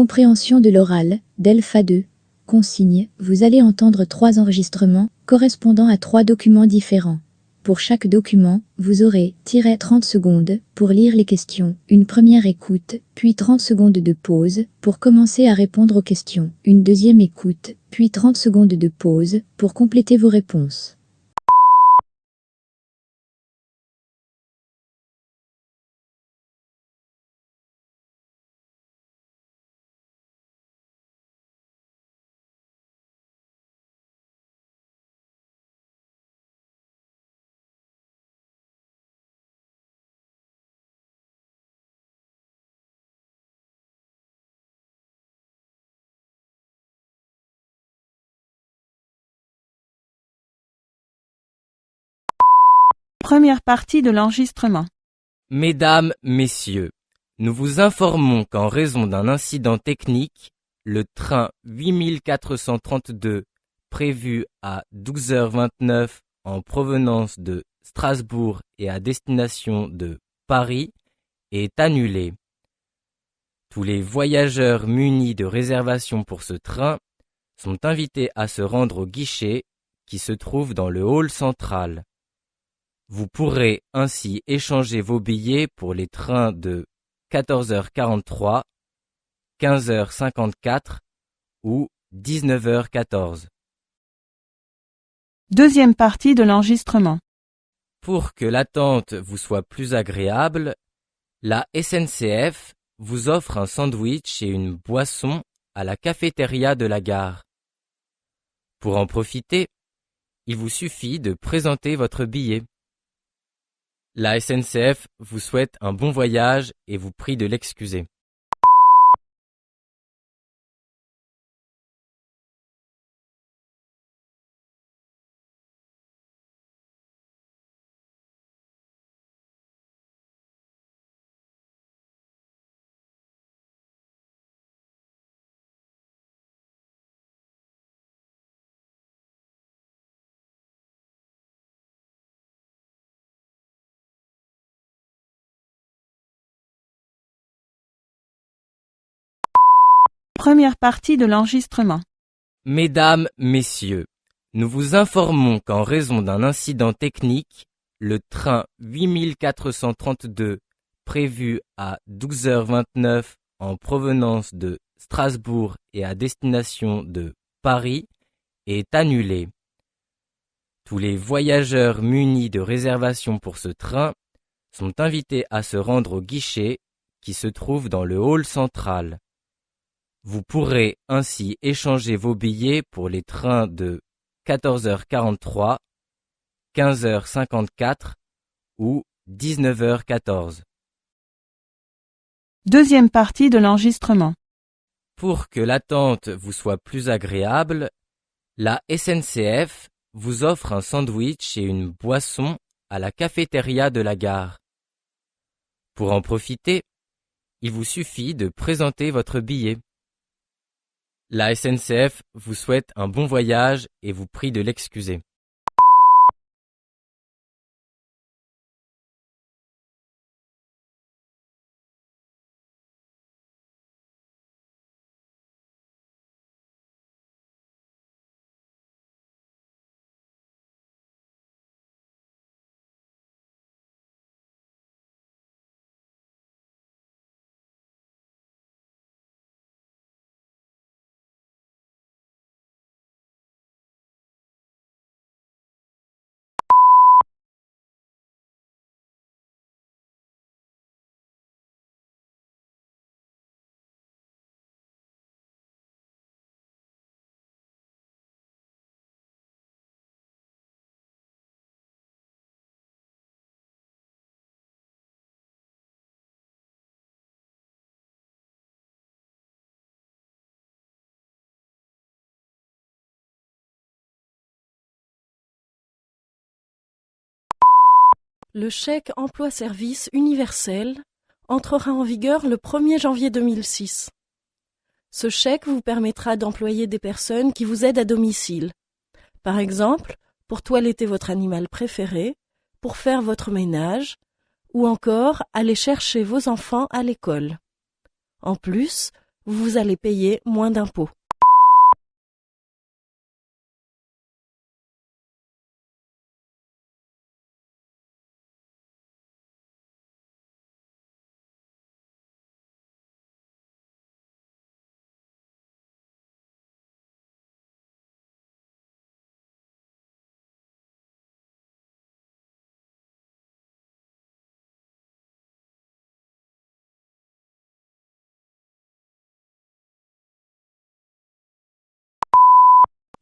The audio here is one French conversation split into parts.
Compréhension de l'oral, DELFA 2. Consigne, vous allez entendre 3 enregistrements correspondant à 3 documents différents. Pour chaque document, vous aurez - 30 secondes pour lire les questions, une première écoute, puis 30 secondes de pause pour commencer à répondre aux questions, une deuxième écoute, puis 30 secondes de pause pour compléter vos réponses. Première partie de l'enregistrement. Mesdames, Messieurs, nous vous informons qu'en raison d'un incident technique, le train 8432 prévu à 12h29 en provenance de Strasbourg et à destination de Paris est annulé. Tous les voyageurs munis de réservations pour ce train sont invités à se rendre au guichet qui se trouve dans le hall central. Vous pourrez ainsi échanger vos billets pour les trains de 14h43, 15h54 ou 19h14. Deuxième partie de l'enregistrement. Pour que l'attente vous soit plus agréable, la SNCF vous offre un sandwich et une boisson à la cafétéria de la gare. Pour en profiter, il vous suffit de présenter votre billet. La SNCF vous souhaite un bon voyage et vous prie de l'excuser. Première partie de l'enregistrement. Mesdames, Messieurs, nous vous informons qu'en raison d'un incident technique, le train 8432 prévu à 12h29 en provenance de Strasbourg et à destination de Paris est annulé. Tous les voyageurs munis de réservations pour ce train sont invités à se rendre au guichet qui se trouve dans le hall central. Vous pourrez ainsi échanger vos billets pour les trains de 14h43, 15h54 ou 19h14. Deuxième partie de l'enregistrement. Pour que l'attente vous soit plus agréable, la SNCF vous offre un sandwich et une boisson à la cafétéria de la gare. Pour en profiter, il vous suffit de présenter votre billet. La SNCF vous souhaite un bon voyage et vous prie de l'excuser. Le chèque emploi-service universel entrera en vigueur le 1er janvier 2006. Ce chèque vous permettra d'employer des personnes qui vous aident à domicile. Par exemple, pour toiletter votre animal préféré, pour faire votre ménage, ou encore aller chercher vos enfants à l'école. En plus, vous allez payer moins d'impôts.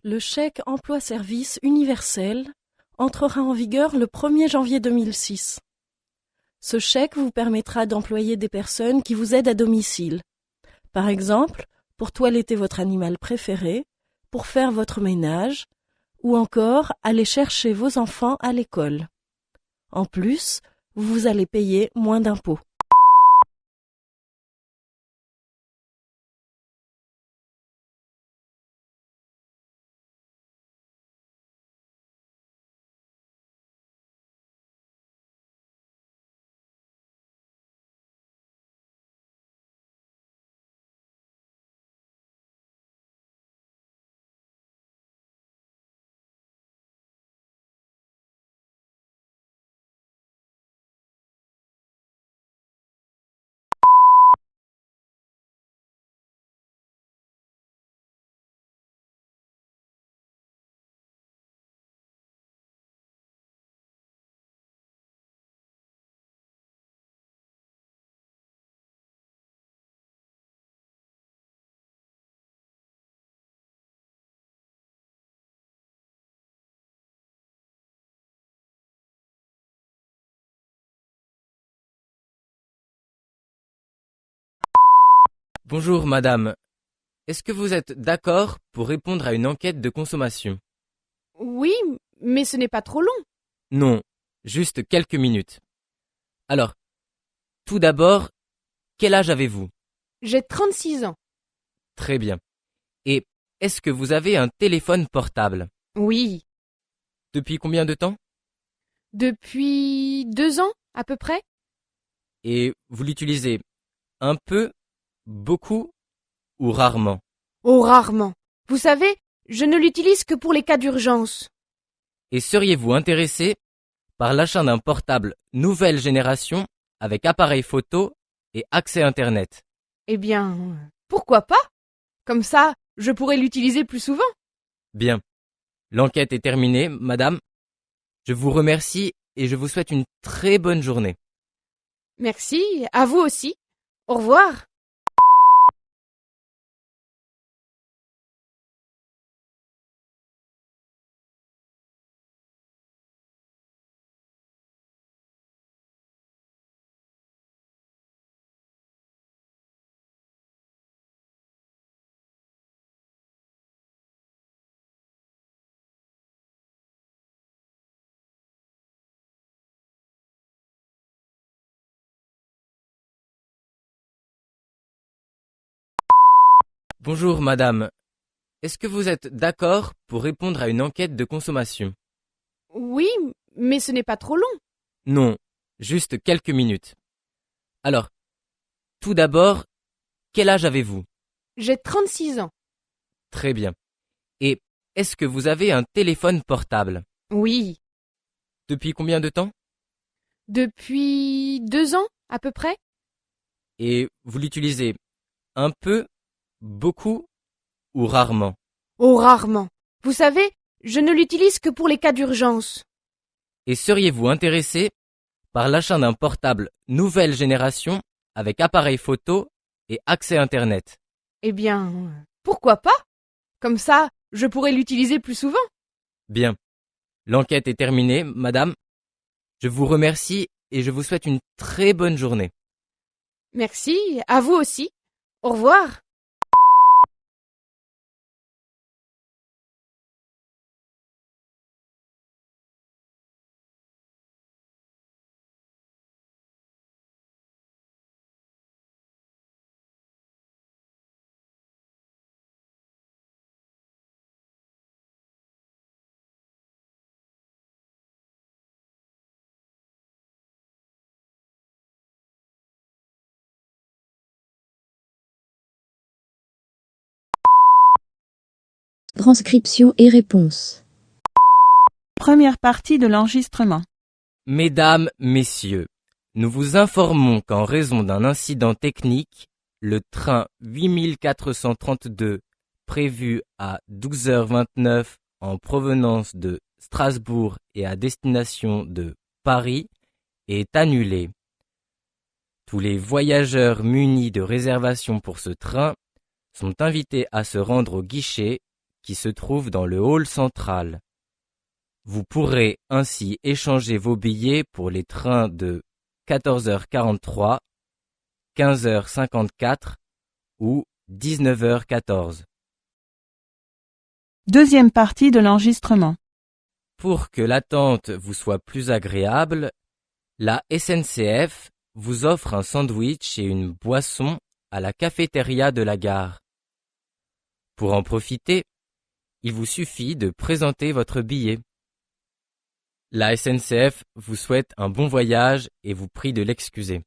Le chèque emploi-service universel entrera en vigueur le 1er janvier 2006. Ce chèque vous permettra d'employer des personnes qui vous aident à domicile. Par exemple, pour toiletter votre animal préféré, pour faire votre ménage, ou encore aller chercher vos enfants à l'école. En plus, vous allez payer moins d'impôts. Bonjour madame, est-ce que vous êtes d'accord pour répondre à une enquête de consommation? Oui, mais ce n'est pas trop long. Non, juste quelques minutes. Alors, tout d'abord, quel âge avez-vous? J'ai 36 ans. Très bien. Et est-ce que vous avez un téléphone portable? Oui. Depuis combien de temps? Depuis 2 ans, à peu près? Et vous l'utilisez un peu, beaucoup ou rarement? Oh, rarement. Vous savez, je ne l'utilise que pour les cas d'urgence. Et seriez-vous intéressé par l'achat d'un portable nouvelle génération avec appareil photo et accès Internet? Eh bien, pourquoi pas? Comme ça, je pourrais l'utiliser plus souvent. Bien. L'enquête est terminée, madame. Je vous remercie et je vous souhaite une très bonne journée. Merci, à vous aussi. Au revoir. Bonjour, madame. Est-ce que vous êtes d'accord pour répondre à une enquête de consommation? Oui, mais ce n'est pas trop long. Non, juste quelques minutes. Alors, tout d'abord, quel âge avez-vous? J'ai 36 ans. Très bien. Et est-ce que vous avez un téléphone portable? Oui. Depuis combien de temps? Depuis 2 ans, à peu près? Et vous l'utilisez un peu, beaucoup ou rarement? Oh, rarement. Vous savez, je ne l'utilise que pour les cas d'urgence. Et seriez-vous intéressé par l'achat d'un portable nouvelle génération avec appareil photo et accès Internet? Eh bien, pourquoi pas? Comme ça, je pourrais l'utiliser plus souvent. Bien. L'enquête est terminée, madame. Je vous remercie et je vous souhaite une très bonne journée. Merci, à vous aussi. Au revoir. Transcription et réponse. Première partie de l'enregistrement. Mesdames, Messieurs, nous vous informons qu'en raison d'un incident technique, le train 8432 prévu à 12h29 en provenance de Strasbourg et à destination de Paris est annulé. Tous les voyageurs munis de réservations pour ce train sont invités à se rendre au guichet qui se trouve dans le hall central. Vous pourrez ainsi échanger vos billets pour les trains de 14h43, 15h54 ou 19h14. Deuxième partie de l'enregistrement. Pour que l'attente vous soit plus agréable, la SNCF vous offre un sandwich et une boisson à la cafétéria de la gare. Pour en profiter, il vous suffit de présenter votre billet. La SNCF vous souhaite un bon voyage et vous prie de l'excuser.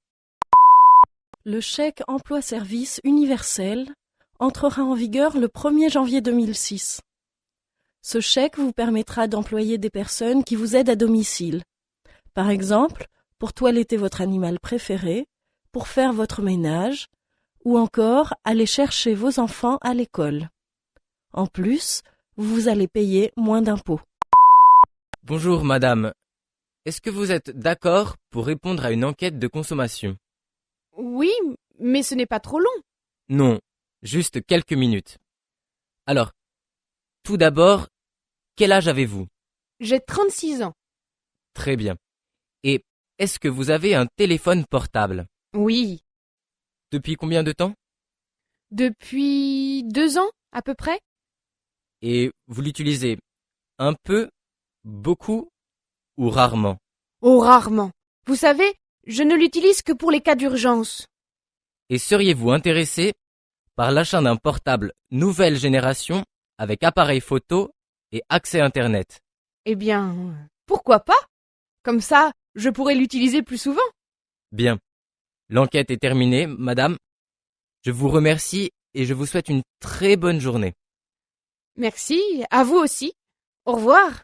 Le chèque emploi-service universel entrera en vigueur le 1er janvier 2006. Ce chèque vous permettra d'employer des personnes qui vous aident à domicile. Par exemple, pour toiletter votre animal préféré, pour faire votre ménage, ou encore aller chercher vos enfants à l'école. En plus, vous allez payer moins d'impôts. Bonjour madame, est-ce que vous êtes d'accord pour répondre à une enquête de consommation? Oui, mais ce n'est pas trop long. Non, juste quelques minutes. Alors, tout d'abord, quel âge avez-vous? J'ai 36 ans. Très bien. Et est-ce que vous avez un téléphone portable? Oui. Depuis combien de temps? Depuis 2 ans, à peu près. Et vous l'utilisez un peu, beaucoup ou rarement? Oh, rarement. Vous savez, je ne l'utilise que pour les cas d'urgence. Et seriez-vous intéressé par l'achat d'un portable nouvelle génération avec appareil photo et accès Internet? Eh bien, pourquoi pas? Comme ça, je pourrais l'utiliser plus souvent. Bien. L'enquête est terminée, madame. Je vous remercie et je vous souhaite une très bonne journée. Merci, à vous aussi. Au revoir.